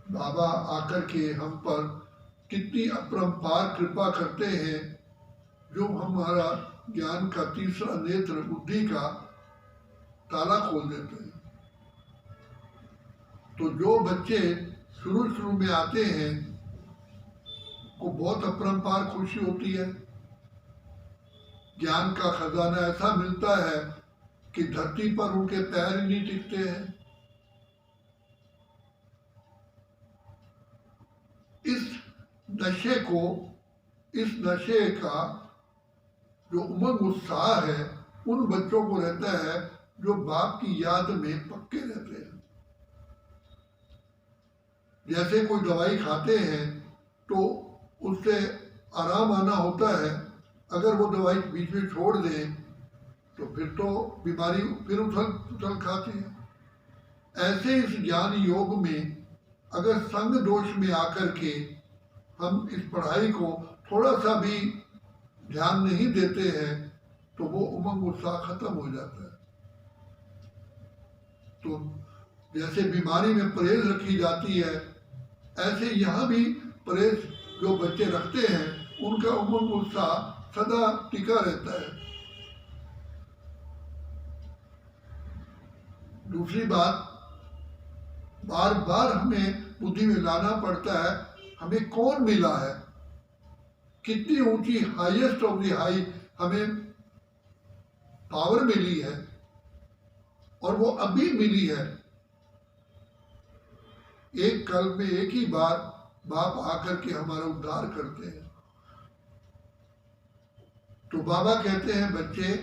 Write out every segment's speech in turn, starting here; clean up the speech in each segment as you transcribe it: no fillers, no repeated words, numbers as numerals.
बाबा आकर के हम पर कितनी अपरंपार कृपा करते हैं, जो हमारा ज्ञान का तीसरा नेत्र बुद्धि का ताला खोल देते हैं। तो जो बच्चे शुरू में आते हैं को बहुत अपरंपार खुशी होती है। ज्ञान का खजाना ऐसा मिलता है कि धरती पर उनके पैर ही नहीं टिकते हैं। इस नशे का जो उमंग उत्साह है उन बच्चों को रहता है जो बाप की याद में पक्के रहते हैं। जैसे कोई दवाई खाते हैं तो उससे आराम आना होता है, अगर वो दवाई बीच में छोड़ दें तो फिर तो बीमारी फिर उछल खाती है। ऐसे इस ज्ञान योग में अगर संग दोष में आकर के हम इस पढ़ाई को थोड़ा सा भी ध्यान नहीं देते हैं तो वो उमंग उत्साह खत्म हो जाता है। तो जैसे बीमारी में परहेज रखी जाती है, ऐसे यहाँ भी परहेज जो बच्चे रखते हैं उनका उमंग उत्साह सदा टिका रहता है। दूसरी बात, बार बार हमें बुद्धि में लाना पड़ता है हमें कौन मिला है, कितनी ऊंची हाईएस्ट ऑफ द हाई हमें पावर मिली है और वो अभी मिली है। एक कल में एक ही बार बाप आकर के हमारा उद्धार करते हैं। तो बाबा कहते हैं बच्चे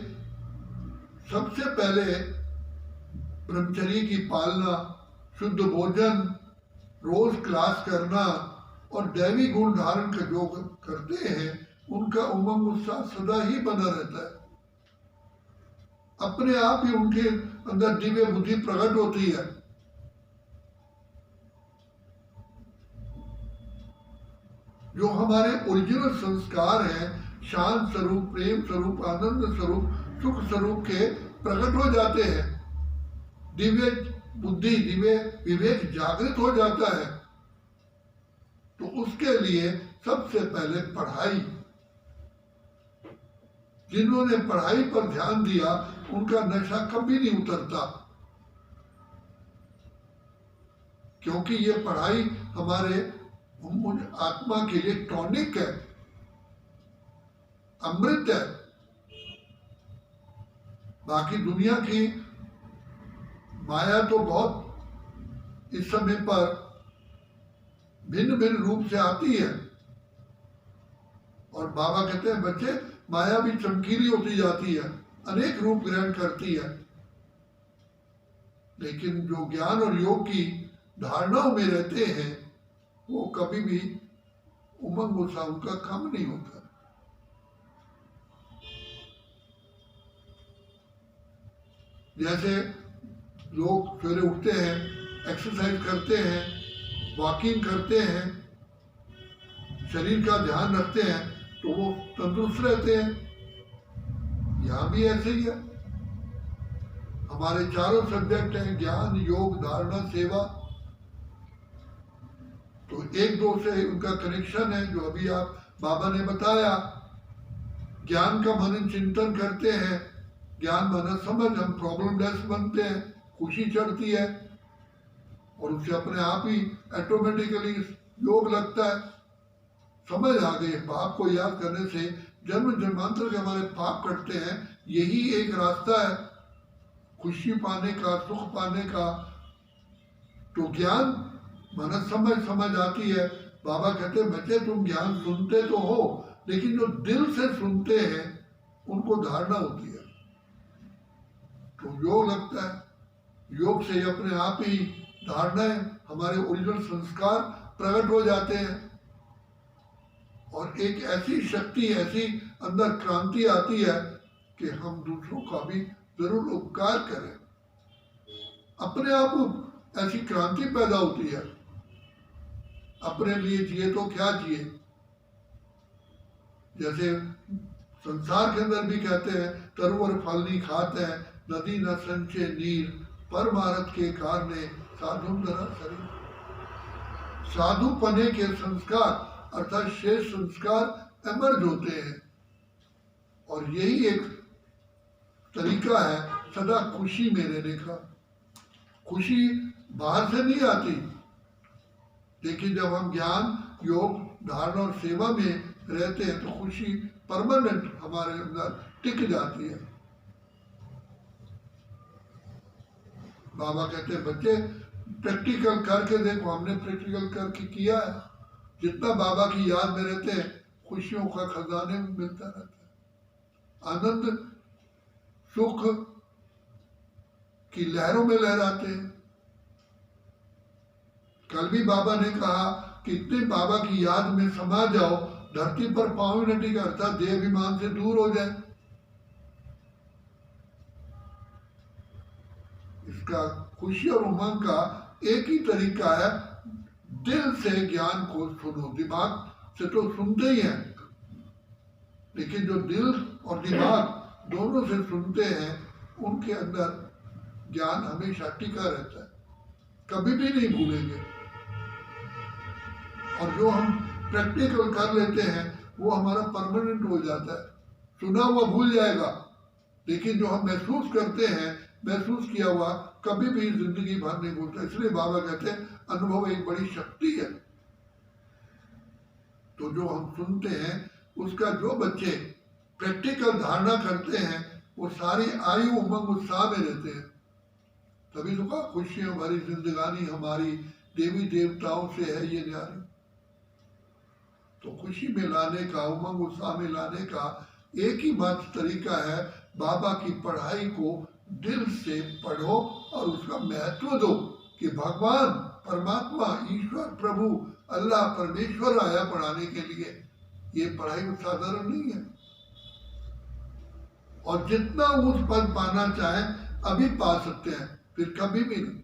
सबसे पहले ब्रह्मचर्य की पालना, शुद्ध भोजन, रोज क्लास करना और दैवी गुण धारण का जो करते हैं उनका उमंग उत्साह सदा ही बना रहता है। अपने आप ही उनके अंदर दिव्य बुद्धि प्रकट होती है। जो हमारे ओरिजिनल संस्कार हैं, शांत स्वरूप, प्रेम स्वरूप, आनंद स्वरूप, सुख स्वरूप के प्रकट हो जाते हैं। दिव्य बुद्धि, दिव्य विवेक जागृत हो जाता है। तो उसके लिए सबसे पहले पढ़ाई, जिन्होंने पढ़ाई पर ध्यान दिया उनका नशा कभी नहीं उतरता, क्योंकि ये पढ़ाई हमारे आत्मा के लिए टॉनिक है, अमृत है। बाकी दुनिया की माया तो बहुत इस समय पर भिन्न भिन्न रूप से आती है और बाबा कहते हैं बच्चे माया भी चमकीली होती जाती है, अनेक रूप ग्रहण करती है, लेकिन जो ज्ञान और योग की धारणाओं में रहते हैं वो कभी भी उमंग उत्साह उनका कम नहीं होता। जैसे लोग सवेरे उठते हैं, एक्सरसाइज करते हैं, वॉकिंग करते हैं, शरीर का ध्यान रखते हैं तो वो तंदुरुस्त रहते हैं। यहाँ भी ऐसे ही है। हमारे चारों सब्जेक्ट हैं ज्ञान, योग, धारणा, सेवा। तो एक दो से उनका कनेक्शन है जो अभी आप बाबा ने बताया। ज्ञान का मनन चिंतन करते हैं, ज्ञान मनन समझ, हम प्रॉब्लम लेस बनते हैं, खुशी चढ़ती है और उससे अपने आप ही ऑटोमेटिकली योग लगता है। समझ आ गई, पाप को याद करने से जन्म जन्मांतर के हमारे पाप कटते हैं। यही एक रास्ता है खुशी पाने का, सुख पाने का। तो ज्ञान मन समझ आती है। बाबा कहते हैं बच्चे तुम ज्ञान सुनते तो हो, लेकिन जो दिल से सुनते हैं उनको धारणा होती है। तो योग लगता है, योग से अपने आप ही धारणाएं, हमारे ओरिजिनल संस्कार प्रकट हो जाते हैं और एक ऐसी शक्ति, ऐसी अंदर क्रांति आती है कि हम दूसरों का भी जरूर उपकार करें। अपने आप ऐसी क्रांति पैदा होती है। अपने लिए जिए तो क्या जिए, जैसे संसार के अंदर भी कहते हैं तरुवर फल नहीं खाते हैं, नदी न संचे नीर, परमारथ के कारणे साधुम धरा शरीर। साधु पने के संस्कार अर्थात शेष संस्कार एमर्ज होते हैं। और यही एक तरीका है सदा खुशी में रहने का। खुशी बाहर से नहीं आती, लेकिन जब हम ज्ञान, योग, धारणा और सेवा में रहते हैं तो खुशी परमानेंट हमारे अंदर टिक जाती है। बाबा कहते हैं बच्चे प्रैक्टिकल करके देखो। हमने प्रैक्टिकल करके किया है। जितना बाबा की याद में रहते हैं खुशियों का खजाने में मिलता रहता है। आनंद सुख की लहरों में लहराते हैं। कल भी बाबा ने कहा कि इतने बाबा की याद में समा जाओ, धरती पर पांव न टिके, अर्थात देह अभिमान से दूर हो जाए। इसका खुशी और उमंग का एक ही तरीका है, दिल से ज्ञान को सुनो। दिमाग से तो सुनते ही हैं, लेकिन जो दिल और दिमाग दोनों से सुनते हैं उनके अंदर ज्ञान हमेशा टिका रहता है, कभी भी नहीं भूलेंगे। और जो हम प्रैक्टिकल कर लेते हैं वो हमारा परमानेंट हो जाता है। सुना हुआ भूल जाएगा, लेकिन जो हम महसूस करते हैं, महसूस किया हुआ कभी भी जिंदगी भर नहीं भूलता। इसलिए बाबा कहते हैं अनुभव एक बड़ी शक्ति है। तो जो हम सुनते हैं उसका जो बच्चे प्रैक्टिकल धारणा करते हैं वो सारी आयु उमंग उत्साह में रहते हैं। तभी तो कहा खुशियां भरी जिंदगानी हमारी, देवी देवताओं से है ये न्यारी। तो खुशी में लाने का, उमंग उत्साह में लाने का एक ही मात्र तरीका है, बाबा की पढ़ाई को दिल से पढ़ो और उसका महत्व दो कि भगवान, परमात्मा, ईश्वर, प्रभु, अल्लाह, परमेश्वर आया पढ़ाने के लिए। ये पढ़ाई साधारण नहीं है। और जितना उच्च पद पाना चाहे अभी पा सकते हैं, फिर कभी भी नहीं।